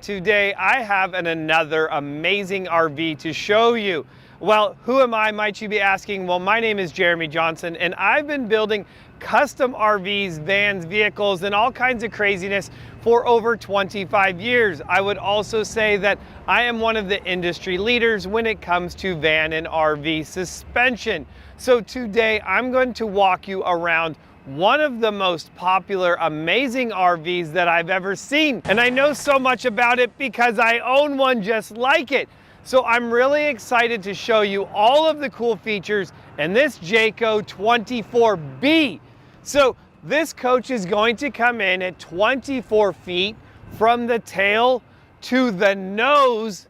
and today I have another amazing RV to show you. Well, who am I, might you be asking? Well, my name is Jeremy Johnson, and I've been building custom RVs, vans, vehicles, and all kinds of craziness for over 25 years. I would also say that I am one of the industry leaders when it comes to van and RV suspension. So today I'm going to walk you around one of the most popular, amazing RVs that I've ever seen. And I know so much about it because I own one just like it. So I'm really excited to show you all of the cool features in this Jayco 24B. So this coach is going to come in at 24 feet from the tail to the nose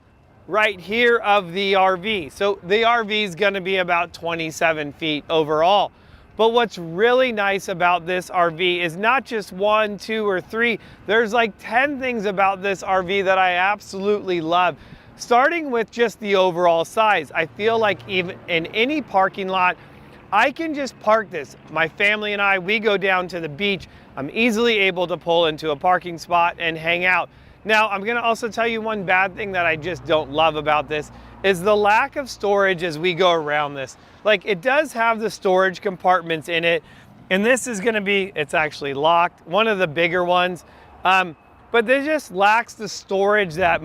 right here of the RV. So the RV is going to be about 27 feet overall. But what's really nice about this RV is not just 1, 2, or 3. There's like 10 things about this RV that I absolutely love. Starting with just the overall size. I feel like even in any parking lot, I can just park this. My family and I, we go down to the beach. I'm easily able to pull into a parking spot and hang out. Now, I'm gonna also tell you one bad thing that I just don't love about this is the lack of storage as we go around this. Like, it does have the storage compartments in it, and this is gonna be, it's actually locked, one of the bigger ones, but it just lacks the storage that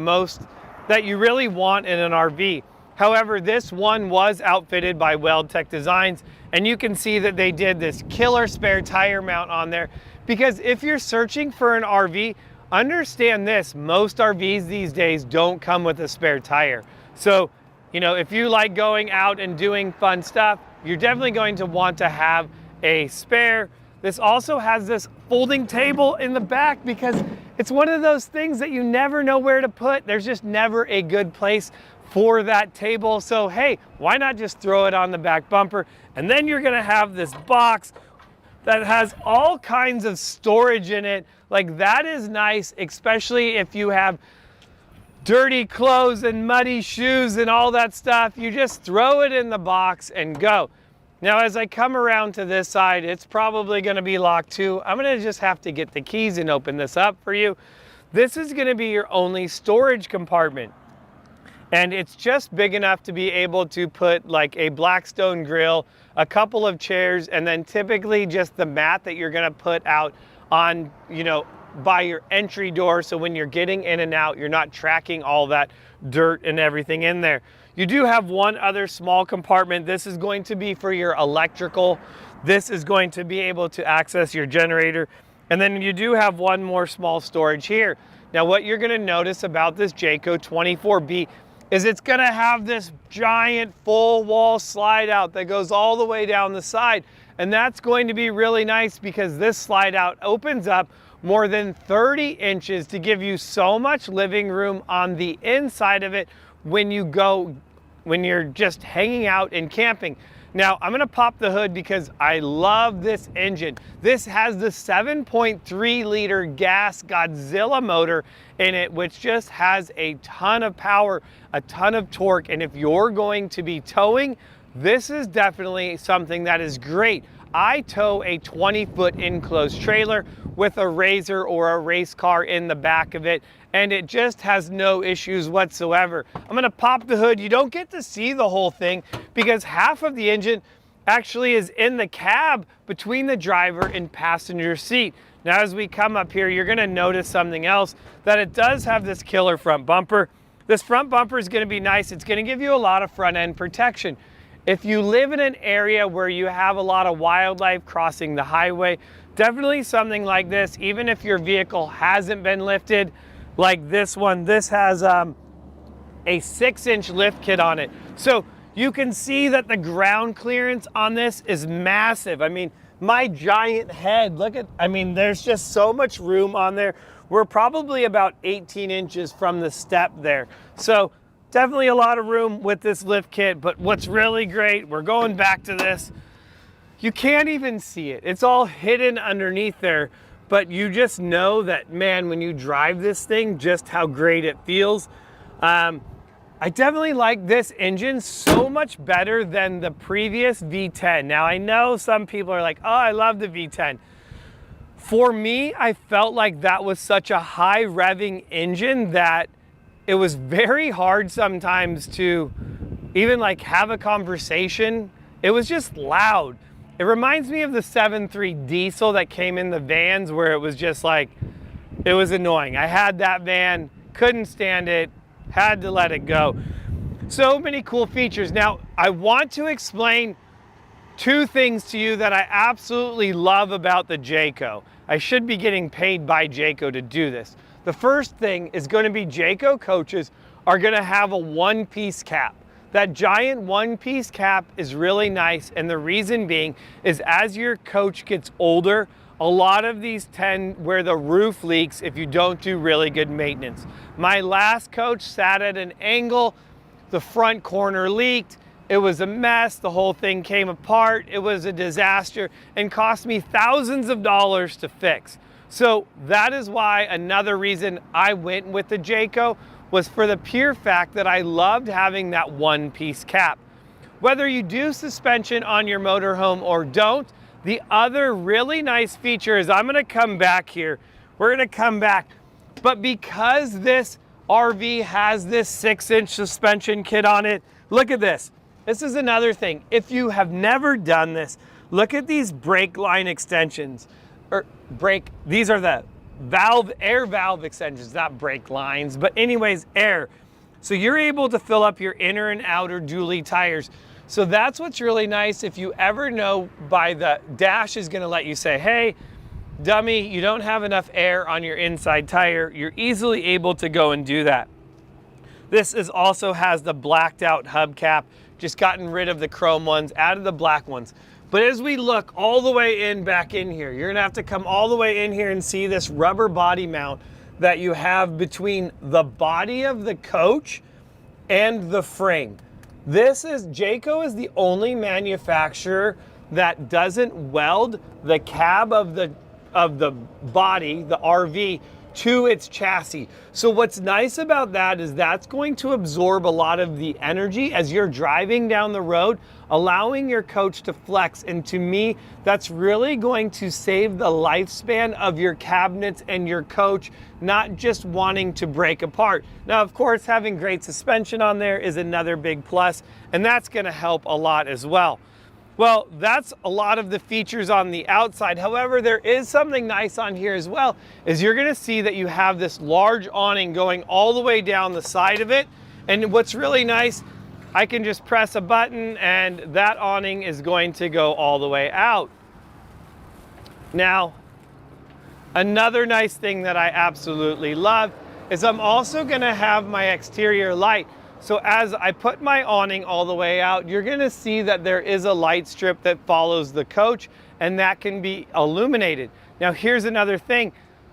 you really want in an RV. However, this one was outfitted by WeldTec Designs, and you can see that they did this killer spare tire mount on there, because if you're searching for an RV, understand this, most RVs these days don't come with a spare tire. So, you know, if you like going out and doing fun stuff, you're definitely going to want to have a spare. This also has this folding table in the back because it's one of those things that you never know where to put. There's just never a good place for that table. So, hey, why not just throw it on the back bumper? And then you're gonna have this box that has all kinds of storage in it. Like, that is nice, especially if you have dirty clothes and muddy shoes and all that stuff. You just throw it in the box and go. Now, as I come around to this side, it's probably gonna be locked too. I'm gonna just have to get the keys and open this up for you. This is gonna be your only storage compartment. And it's just big enough to be able to put like a Blackstone grill, a couple of chairs, and then typically just the mat that you're gonna put out on, you know, by your entry door. So when you're getting in and out, you're not tracking all that dirt and everything in there. You do have one other small compartment. This is going to be for your electrical. This is going to be able to access your generator. And then you do have one more small storage here. Now, what you're gonna notice about this Jayco 24B is it's gonna have this giant full wall slide out that goes all the way down the side. And that's going to be really nice because this slide out opens up more than 30 inches to give you so much living room on the inside of it when you're just hanging out and camping. Now, I'm gonna pop the hood because I love this engine. This has the 7.3 liter gas Godzilla motor in it, which just has a ton of power, a ton of torque. And if you're going to be towing, this is definitely something that is great. I tow a 20-foot enclosed trailer with a RZR or a race car in the back of it, and it just has no issues whatsoever. I'm gonna pop the hood. You don't get to see the whole thing because half of the engine actually is in the cab between the driver and passenger seat. Now, as we come up here, you're gonna notice something else, that it does have this killer front bumper. This front bumper is gonna be nice. It's gonna give you a lot of front end protection. If you live in an area where you have a lot of wildlife crossing the highway, definitely something like this, even if your vehicle hasn't been lifted, like this one, this has a 6-inch lift kit on it. So you can see that the ground clearance on this is massive. I mean, my giant head, look at, I mean, there's just so much room on there. We're probably about 18 inches from the step there. So definitely a lot of room with this lift kit, but what's really great, we're going back to this, you can't even see it. It's all hidden underneath there, but you just know that, man, when you drive this thing, just how great it feels. I definitely like this engine so much better than the previous V10. Now, I know some people are like, oh, I love the V10. For me, I felt like that was such a high revving engine that it was very hard sometimes to even like have a conversation. It was just loud. It reminds me of the 7.3 diesel that came in the vans, where it was just like, it was annoying. I had that van, couldn't stand it, had to let it go. So many cool features. Now, I want to explain two things to you that I absolutely love about the Jayco. I should be getting paid by Jayco to do this. The first thing is going to be Jayco coaches are going to have a one-piece cap. That giant one-piece cap is really nice, and the reason being is as your coach gets older, a lot of these tend where the roof leaks if you don't do really good maintenance. My last coach sat at an angle, the front corner leaked, it was a mess, the whole thing came apart, it was a disaster, and cost me thousands of dollars to fix. So that is why another reason I went with the Jayco was for the pure fact that I loved having that one-piece cap. Whether you do suspension on your motorhome or don't, the other really nice feature is, I'm gonna come back here, we're gonna come back, but because this RV has this 6-inch suspension kit on it, look at this. This is another thing. If you have never done this, look at these brake line extensions. These are the air valve extensions, not brake lines, but anyways, air. So you're able to fill up your inner and outer dually tires. So that's what's really nice. If you ever know by the dash is gonna let you say, hey, dummy, you don't have enough air on your inside tire, you're easily able to go and do that. This also has the blacked out hubcap, just gotten rid of the chrome ones, added the black ones. But as we look all the way back in here, you're gonna have to come all the way in here and see this rubber body mount that you have between the body of the coach and the frame. Jayco is the only manufacturer that doesn't weld the cab of the body, the RV, to its chassis. So what's nice about that is that's going to absorb a lot of the energy as you're driving down the road, allowing your coach to flex. And to me, that's really going to save the lifespan of your cabinets and your coach, not just wanting to break apart. Now, of course, having great suspension on there is another big plus, and that's gonna help a lot as well. Well, that's a lot of the features on the outside. However, there is something nice on here as well, is you're gonna see that you have this large awning going all the way down the side of it. And what's really nice, I can just press a button and that awning is going to go all the way out. Now, another nice thing that I absolutely love is I'm also gonna have my exterior light. So as I put my awning all the way out, you're gonna see that there is a light strip that follows the coach, and that can be illuminated. Now here's another thing,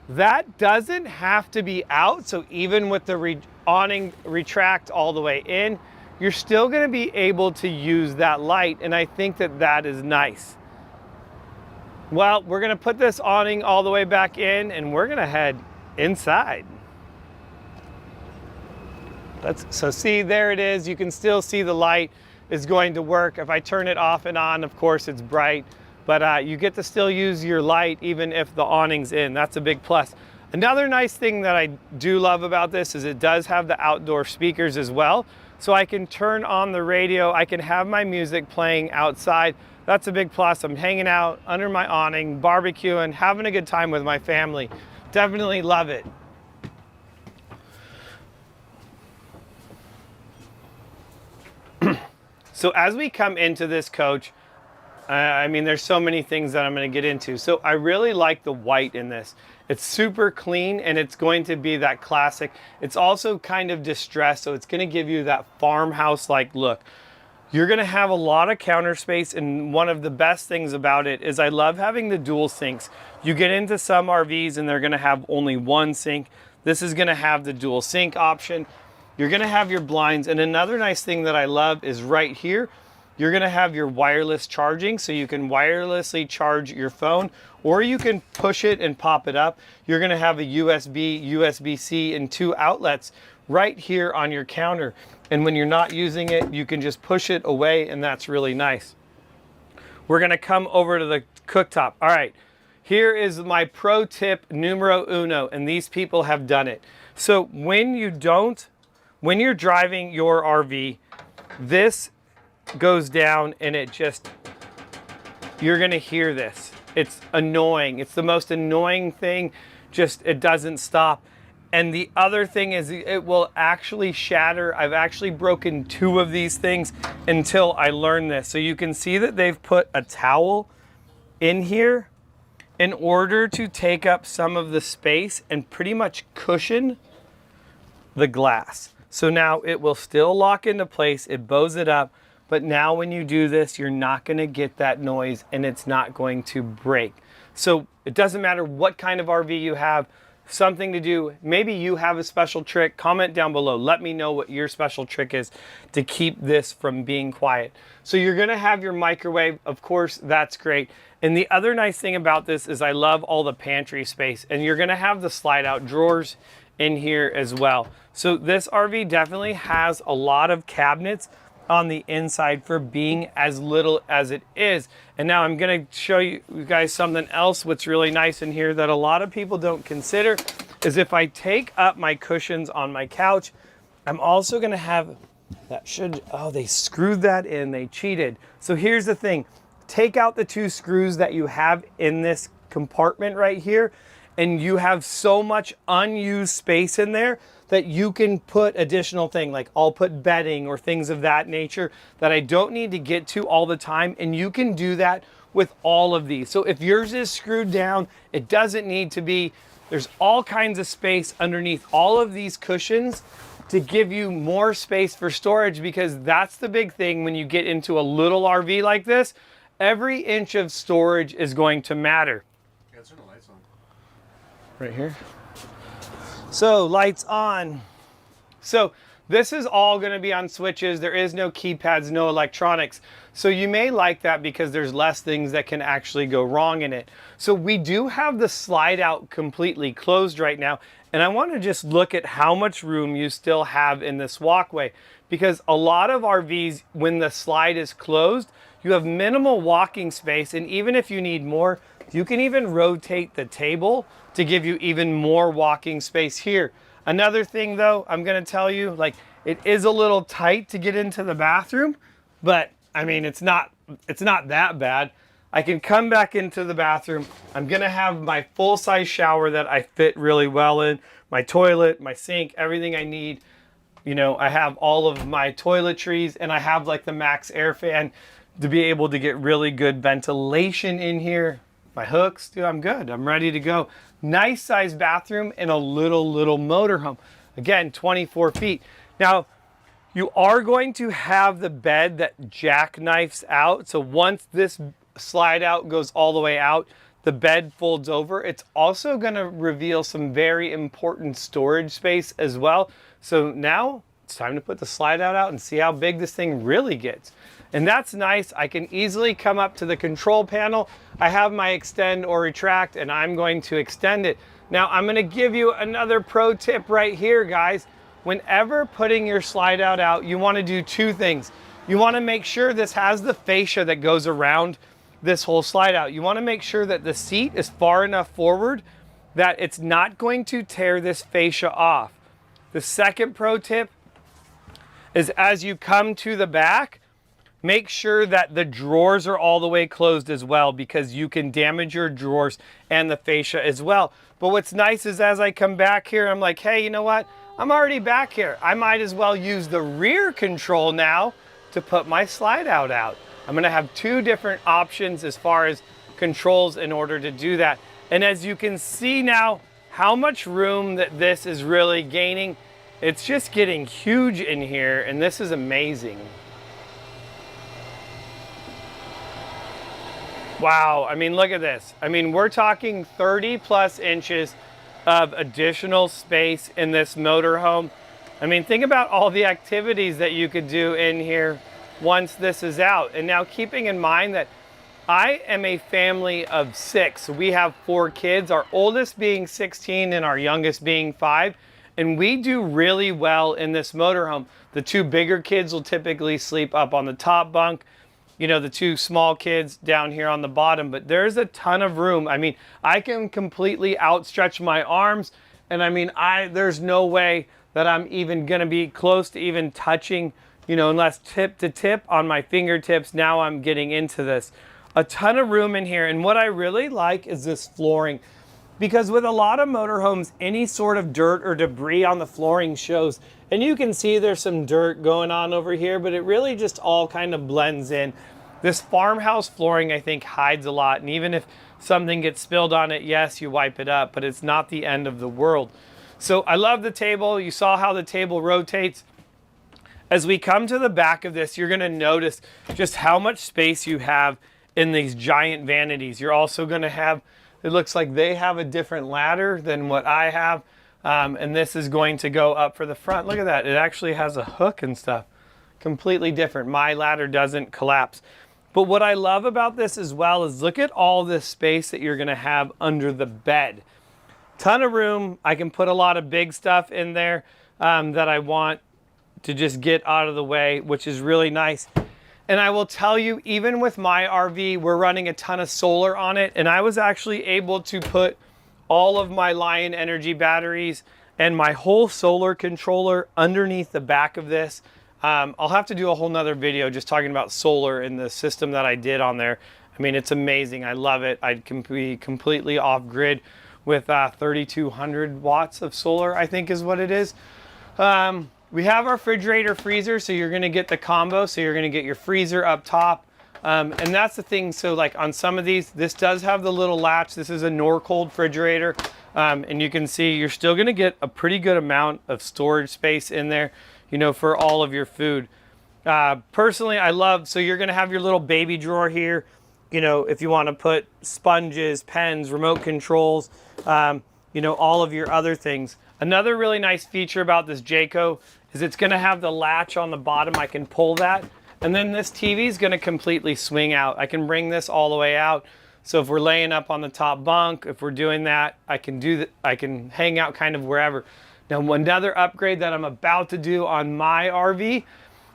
that doesn't have to be out, so even with the awning retract all the way in, you're still gonna be able to use that light, and I think that that is nice. Well, we're gonna put this awning all the way back in, and we're gonna head inside. So see, there it is. You can still see the light is going to work. If I turn it off and on, of course it's bright, but you get to still use your light even if the awning's in. That's a big plus. Another nice thing that I do love about this is it does have the outdoor speakers as well. So I can turn on the radio, I can have my music playing outside. That's a big plus. I'm hanging out under my awning, barbecuing, having a good time with my family. Definitely love it. So as we come into this coach, I mean, there's so many things that I'm going to get into. So I really like the white in this. It's super clean and it's going to be that classic. It's also kind of distressed, so it's going to give you that farmhouse-like look. You're going to have a lot of counter space, and one of the best things about it is I love having the dual sinks. You get into some RVs and they're going to have only one sink. This is going to have the dual sink option. You're gonna have your blinds, and another nice thing that I love is right here, you're gonna have your wireless charging, so you can wirelessly charge your phone, or you can push it and pop it up. You're gonna have a USB, USB-C, and 2 outlets right here on your counter. And when you're not using it, you can just push it away, and that's really nice. We're gonna come over to the cooktop. All right, Here is my pro tip numero uno, and these people have done it. So when you're driving your RV, this goes down and you're gonna hear this. It's annoying. It's the most annoying thing. It doesn't stop. And the other thing is it will actually shatter. I've actually broken 2 of these things until I learned this. So you can see that they've put a towel in here in order to take up some of the space and pretty much cushion the glass. So now it will still lock into place. It bows it up. But now when you do this, you're not going to get that noise and it's not going to break. So it doesn't matter what kind of RV you have, something to do. Maybe you have a special trick. Comment down below. Let me know what your special trick is to keep this from being quiet. So you're going to have your microwave. Of course, that's great. And the other nice thing about this is I love all the pantry space. And you're going to have the slide out drawers in here as well. So this RV definitely has a lot of cabinets on the inside for being as little as it is. And now I'm going to show you guys something else. What's really nice in here that a lot of people don't consider is if I take up my cushions on my couch, I'm also going to have they screwed that in. They cheated. So here's the thing. Take out the 2 screws that you have in this compartment right here, and you have so much unused space in there that you can put additional thing, like I'll put bedding or things of that nature that I don't need to get to all the time. And you can do that with all of these. So if yours is screwed down, it doesn't need to be. There's all kinds of space underneath all of these cushions to give you more space for storage, because that's the big thing when you get into a little RV like this. Every inch of storage is going to matter. Yeah, turn the lights on. Right here. So lights on. So this is all going to be on switches. There is no keypads, no electronics. So you may like that because there's less things that can actually go wrong in it. So we do have the slide out completely closed right now. And I want to just look at how much room you still have in this walkway, because a lot of RVs, when the slide is closed, you have minimal walking space. And even if you need more, you can even rotate the table to give you even more walking space here. Another thing though, I'm gonna tell you, like, it is a little tight to get into the bathroom, but I mean, it's not that bad. I can come back into the bathroom. I'm gonna have my full-size shower that I fit really well in, my toilet, my sink, everything I need. You know, I have all of my toiletries, and I have like the max air fan to be able to get really good ventilation in here. My hooks, dude, I'm good. I'm ready to go. Nice size bathroom in a little motorhome. Again, 24 feet. Now, you are going to have the bed that jackknifes out. So once this slide out goes all the way out, the bed folds over. It's also going to reveal some very important storage space as well. So now it's time to put the slide out and see how big this thing really gets. And that's nice. I can easily come up to the control panel. I have my extend or retract, and I'm going to extend it. Now I'm going to give you another pro tip right here, guys. Whenever putting your slide out, you want to do 2 things. You want to make sure this has the fascia that goes around this whole slide out. You want to make sure that the seat is far enough forward that it's not going to tear this fascia off. The second pro tip is, as you come to the back, make sure that the drawers are all the way closed as well, because you can damage your drawers and the fascia as well. But what's nice is, as I come back here, I'm like, hey, you know what? I'm already back here. I might as well use the rear control now to put my slide out. I'm gonna have 2 different options as far as controls in order to do that. And as you can see now, how much room that this is really gaining. It's just getting huge in here, and this is amazing. Wow, I mean, look at this. I mean, we're talking 30+ inches of additional space in this motorhome. I mean, think about all the activities that you could do in here once this is out. And now, keeping in mind that I am a family of 6. We have 4 kids, our oldest being 16 and our youngest being 5. And we do really well in this motorhome. The 2 bigger kids will typically sleep up on the top bunk. you know, the two small kids down here on the bottom, but there's a ton of room. I mean, I can completely outstretch my arms, and I mean, there's no way that I'm even gonna be close to even touching, you know, unless tip to tip on my fingertips. Now I'm getting into this. A ton of room in here, and what I really like is this flooring. Because with a lot of motorhomes, any sort of dirt or debris on the flooring shows. And you can see there's some dirt going on over here, but it really just all kind of blends in. This farmhouse flooring, I think, hides a lot. And even if something gets spilled on it, yes, you wipe it up, but it's not the end of the world. So I love the table. You saw how the table rotates. As we come to the back of this, you're gonna notice just how much space you have in these giant vanities. You're also gonna have, it looks like they have a different ladder than what I have. And this is going to go up for the front. Look at that, it actually has a hook and stuff. Completely different. My ladder doesn't collapse. But what I love about this as well is look at all this space that you're gonna have under the bed. Ton of room. I can put a lot of big stuff in there that I want to just get out of the way, which is really nice. And I will tell you, even with my RV, we're running a ton of solar on it, and I was actually able to put all of my Lion Energy batteries and my whole solar controller underneath the back of this. I'll have to do a whole nother video just talking about solar and the system that I did on there. I mean, it's amazing. I love it. I can be completely off grid with 3,200 watts of solar, I think is what it is. We have our refrigerator freezer, so you're gonna get the combo. So you're gonna get your freezer up top. And that's the thing, so like on some of these, this does have the little latch. This is a Norcold refrigerator. And you can see you're still gonna get a pretty good amount of storage space in there, you know, for all of your food. Personally, I love, so you're gonna have your little baby drawer here, you know, if you wanna put sponges, pens, remote controls, you know, all of your other things. Another really nice feature about this Jayco is it's gonna have the latch on the bottom. I can pull that. And then this TV is gonna completely swing out. I can bring this all the way out. So if we're laying up on the top bunk, if we're doing that, I can do that. I can hang out kind of wherever. Now, another upgrade that I'm about to do on my RV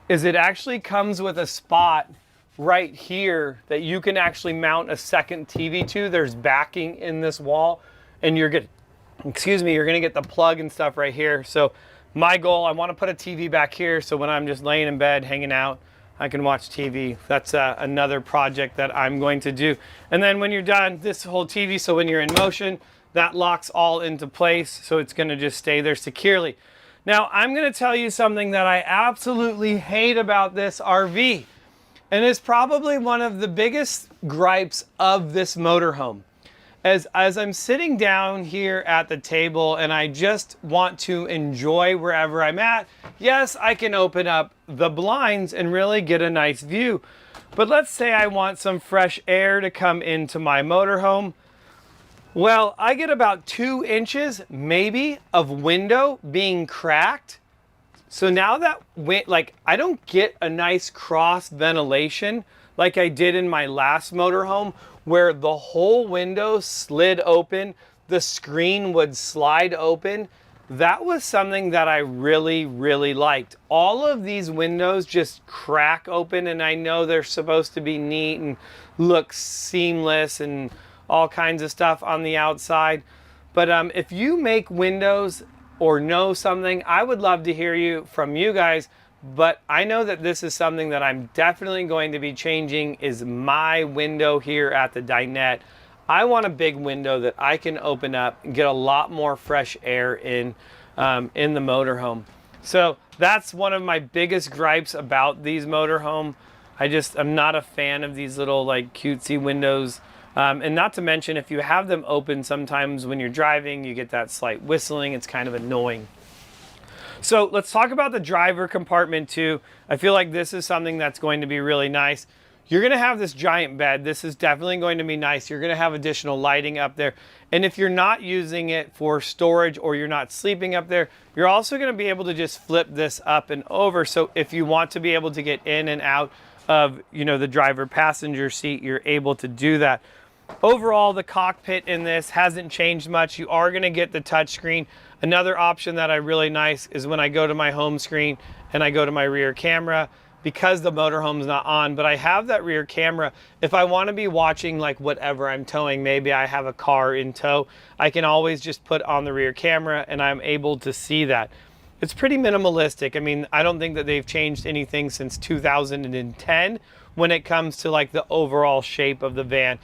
is it actually comes with a spot right here that you can actually mount a second TV to. There's backing in this wall, and you're gonna get the plug and stuff right here. So my goal, I wanna put a TV back here so when I'm just laying in bed, hanging out, I can watch TV. That's another project that I'm going to do. And then when you're done, this whole TV, so when you're in motion, that locks all into place, so it's gonna just stay there securely. Now, I'm gonna tell you something that I absolutely hate about this RV, and it's probably one of the biggest gripes of this motorhome. As I'm sitting down here at the table and I just want to enjoy wherever I'm at, yes, I can open up the blinds and really get a nice view. But let's say I want some fresh air to come into my motorhome. Well, I get about 2 inches maybe of window being cracked. So now that, like, I don't get a nice cross ventilation like I did in my last motorhome, where the whole window slid open, the screen would slide open. That was something that I really, really liked. All of these windows just crack open, and I know they're supposed to be neat and look seamless and all kinds of stuff on the outside. But if you make windows or know something, I would love to hear from you guys. But I know that this is something that I'm definitely going to be changing, is my window here at the dinette. I want a big window that I can open up and get a lot more fresh air in the motorhome. So that's one of my biggest gripes about these motorhome. I'm not a fan of these little like cutesy windows. And not to mention, if you have them open, sometimes when you're driving, you get that slight whistling. It's kind of annoying. So let's talk about the driver compartment too. I feel like this is something that's going to be really nice. You're gonna have this giant bed. This is definitely going to be nice. You're gonna have additional lighting up there. And if you're not using it for storage or you're not sleeping up there, you're also gonna be able to just flip this up and over. So if you want to be able to get in and out of, you know, the driver passenger seat, you're able to do that. Overall, the cockpit in this hasn't changed much. You are gonna get the touchscreen. Another option that I really nice is when I go to my home screen and I go to my rear camera, because the motorhome's not on, but I have that rear camera. If I want to be watching like whatever I'm towing, maybe I have a car in tow, I can always just put on the rear camera and I'm able to see that. It's pretty minimalistic. I mean, I don't think that they've changed anything since 2010 when it comes to like the overall shape of the van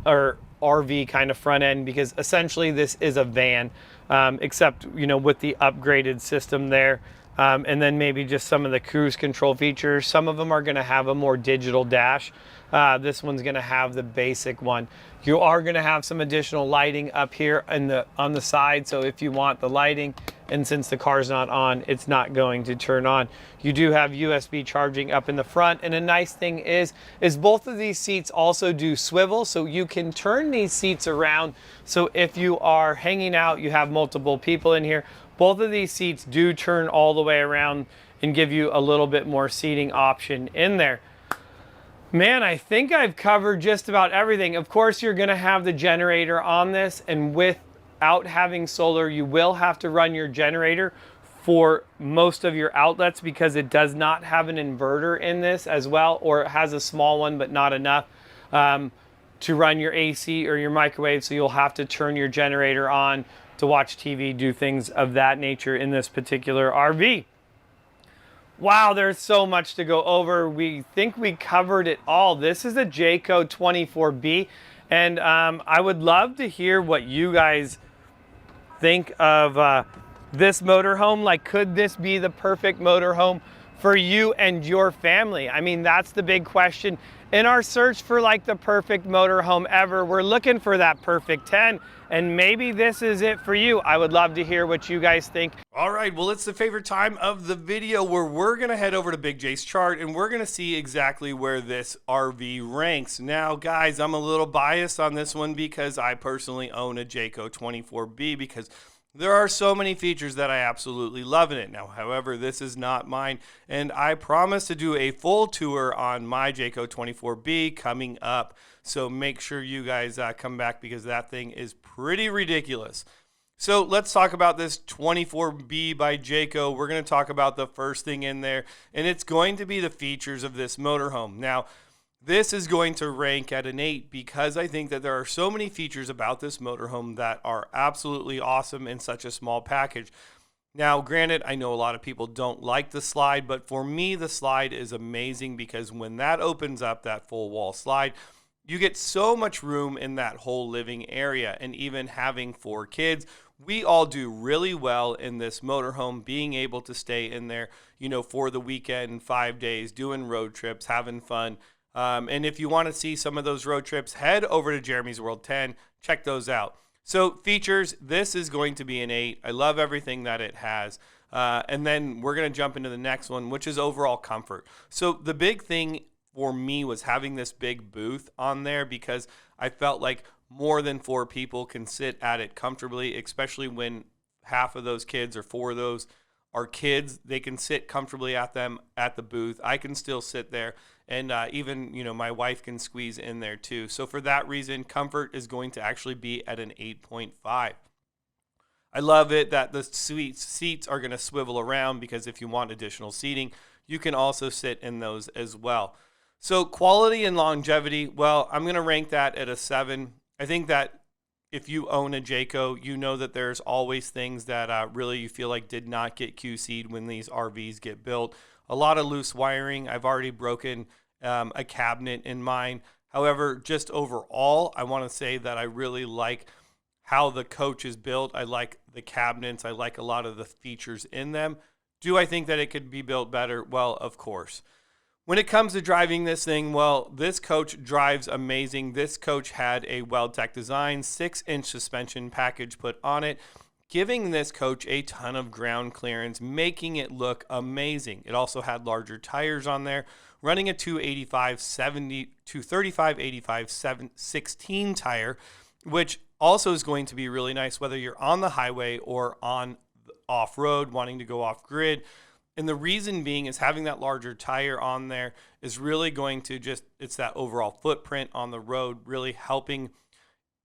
or RV kind of front end, because essentially this is a van, except, you know, with the upgraded system there. And then maybe just some of the cruise control features. Some of them are going to have a more digital dash. This one's going to have the basic one. You are going to have some additional lighting up here on the side. So if you want the lighting, and since the car's not on, it's not going to turn on. You do have USB charging up in the front. And a nice thing is both of these seats also do swivel. So you can turn these seats around. So if you are hanging out, you have multiple people in here, both of these seats do turn all the way around and give you a little bit more seating option in there. Man, I think I've covered just about everything. Of course, you're gonna have the generator on this, and without having solar, you will have to run your generator for most of your outlets because it does not have an inverter in this as well, or it has a small one, but not enough to run your AC or your microwave. So you'll have to turn your generator on to watch TV, do things of that nature in this particular RV. Wow, there's so much to go over. We think we covered it all. This is a Jayco 24B, and I would love to hear what you guys think of this motorhome. Like, could this be the perfect motorhome for you and your family? I mean, that's the big question. In our search for like the perfect motorhome ever, we're looking for that perfect 10, and maybe this is it for you. I would love to hear what you guys think. All right, well, it's the favorite time of the video where we're going to head over to Big J's chart and we're going to see exactly where this RV ranks. Now, guys, I'm a little biased on this one because I personally own a Jayco 24B because there are so many features that I absolutely love in it. Now, however, this is not mine, and I promise to do a full tour on my Jayco 24B coming up. So make sure you guys come back because that thing is pretty ridiculous. So let's talk about this 24B by Jayco. We're going to talk about the first thing in there, and it's going to be the features of this motorhome. Now, this is going to rank at an 8 because I think that there are so many features about this motorhome that are absolutely awesome in such a small package. Now, granted, I know a lot of people don't like the slide, but for me, the slide is amazing because when that opens up, that full wall slide, you get so much room in that whole living area. And even having 4 kids, we all do really well in this motorhome, being able to stay in there, you know, for the weekend, 5 days, doing road trips, having fun. And if you want to see some of those road trips, head over to Jeremy's World 10. Check those out. So features, this is going to be an 8. I love everything that it has. And then we're going to jump into the next one, which is overall comfort. So the big thing for me was having this big booth on there because I felt like more than 4 people can sit at it comfortably, especially when half of those kids or 4 of those are kids. They can sit comfortably at the booth. I can still sit there. And even, you know, my wife can squeeze in there too. So for that reason, comfort is going to actually be at an 8.5. I love it that the seats are going to swivel around because if you want additional seating, you can also sit in those as well. So quality and longevity, well, I'm going to rank that at a 7. I think that if you own a Jayco, you know that there's always things that really you feel like did not get QC'd when these RVs get built. A lot of loose wiring. I've already broken a cabinet in mine. However, just overall, I want to say that I really like how the coach is built. I like the cabinets. I like a lot of the features in them. Do I think that it could be built better? Well, of course. When it comes to driving this thing, well, this coach drives amazing. This coach had a WeldTec Designs 6-inch suspension package put on it, giving this coach a ton of ground clearance, making it look amazing. It also had larger tires on there, running a 235/85/16 tire, which also is going to be really nice whether you're on the highway or on off-road, wanting to go off-grid. And the reason being is having that larger tire on there is really going to it's that overall footprint on the road, really helping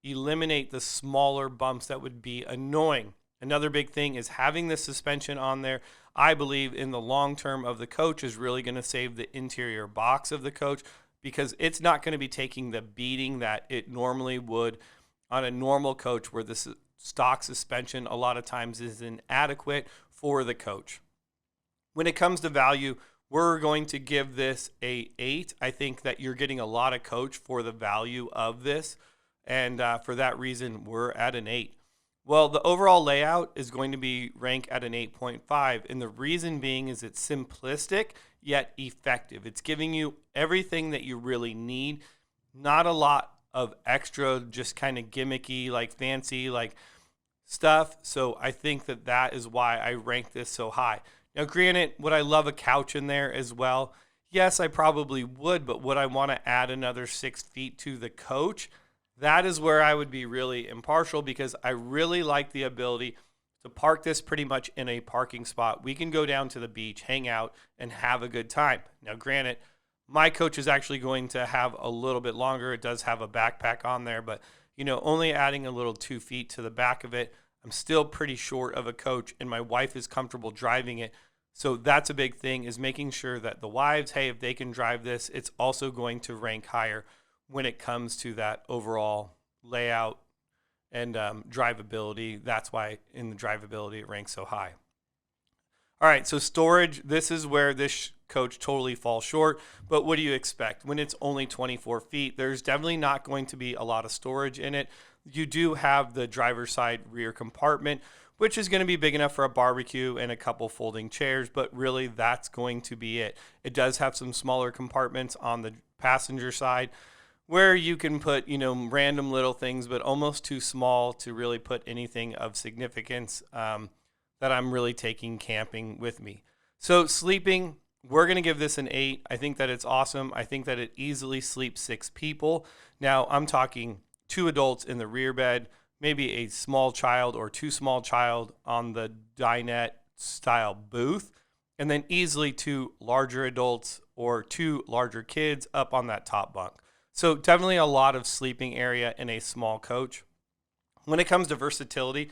eliminate the smaller bumps that would be annoying. Another big thing is having the suspension on there. I believe in the long term of the coach is really going to save the interior box of the coach, because it's not going to be taking the beating that it normally would on a normal coach, where the stock suspension a lot of times is inadequate for the coach. When it comes to value, we're going to give this a 8. I think that you're getting a lot of coach for the value of this. And for that reason, we're at an 8. Well, the overall layout is going to be ranked at an 8.5. And the reason being is it's simplistic yet effective. It's giving you everything that you really need. Not a lot of extra, just kind of gimmicky, like fancy, like stuff. So I think that that is why I rank this so high. Now, granted, would I love a couch in there as well? Yes, I probably would, but would I want to add another 6 feet to the coach? That is where I would be really impartial, because I really like the ability to park this pretty much in a parking spot. We can go down to the beach, hang out, and have a good time. Now, granted, my coach is actually going to have a little bit longer. It does have a backpack on there, but only adding a little 2 feet to the back of it, I'm still pretty short of a coach, and my wife is comfortable driving it. So that's a big thing, is making sure that the wives, hey, if they can drive this, it's also going to rank higher when it comes to that overall layout and drivability. That's why in the drivability it ranks so high. All right, so storage, this is where this coach totally falls short. But what do you expect? When it's only 24 feet, there's definitely not going to be a lot of storage in it. You do have the driver's side rear compartment, which is going to be big enough for a barbecue and a couple folding chairs, but really that's going to be it. It does have some smaller compartments on the passenger side where you can put, random little things, but almost too small to really put anything of significance that I'm really taking camping with me. So sleeping, we're going to give this an 8. I think that it's awesome. I think that it easily sleeps 6 people. Now, I'm talking 2 adults in the rear bed, maybe a small child or 2 small child on the dinette style booth, and then easily 2 larger adults or 2 larger kids up on that top bunk. So definitely a lot of sleeping area in a small coach. When it comes to versatility,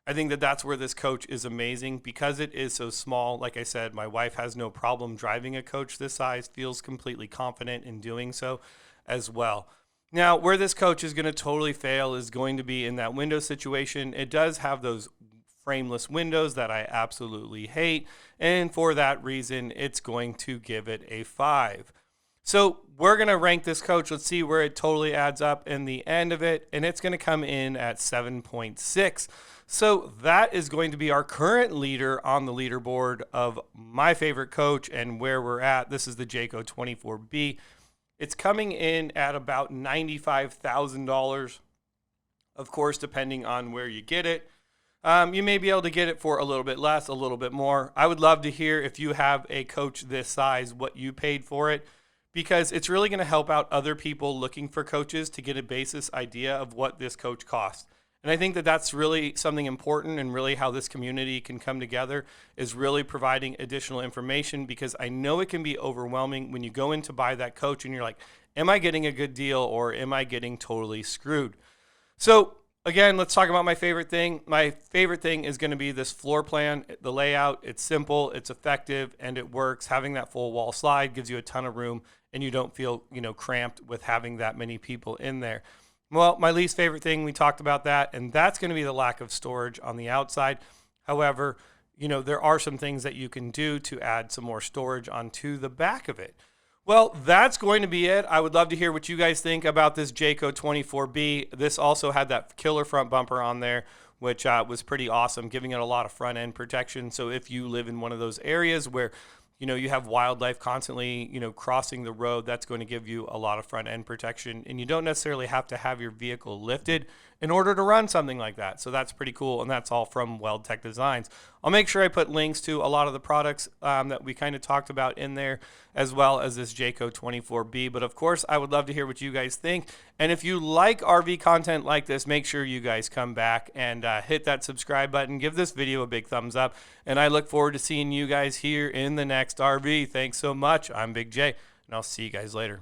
I think that that's where this coach is amazing, because it is so small. Like I said, my wife has no problem driving a coach this size, feels completely confident in doing so as well. Now, where this coach is going to totally fail is going to be in that window situation. It does have those frameless windows that I absolutely hate, and for that reason, it's going to give it a 5. So we're going to rank this coach. Let's see where it totally adds up in the end of it, and it's going to come in at 7.6. So that is going to be our current leader on the leaderboard of my favorite coach and where we're at. This is the Jayco 24B. It's coming in at about $95,000, of course, depending on where you get it. You may be able to get it for a little bit less, a little bit more. I would love to hear, if you have a coach this size, what you paid for it, because it's really going to help out other people looking for coaches to get a basis idea of what this coach costs. And I think that that's really something important, and really how this community can come together is really providing additional information, because I know it can be overwhelming when you go in to buy that coach and you're like, am I getting a good deal or am I getting totally screwed? So again, let's talk about my favorite thing. My favorite thing is going to be this floor plan, the layout. It's simple, it's effective, and it works. Having that full wall slide gives you a ton of room, and you don't feel, cramped with having that many people in there. Well, my least favorite thing, we talked about that, and that's going to be the lack of storage on the outside. However, there are some things that you can do to add some more storage onto the back of it. Well, that's going to be it. I would love to hear what you guys think about this Jayco 24B. This also had that killer front bumper on there, which was pretty awesome, giving it a lot of front end protection. So if you live in one of those areas where you have wildlife constantly, crossing the road, that's going to give you a lot of front end protection, and you don't necessarily have to have your vehicle lifted in order to run something like that. So that's pretty cool, and that's all from WeldTec Designs. I'll make sure I put links to a lot of the products that we kind of talked about in there, as well as this Jayco 24B. But of course, I would love to hear what you guys think. And if you like RV content like this, make sure you guys come back and hit that subscribe button. Give this video a big thumbs up. And I look forward to seeing you guys here in the next RV. Thanks so much. I'm Big J, and I'll see you guys later.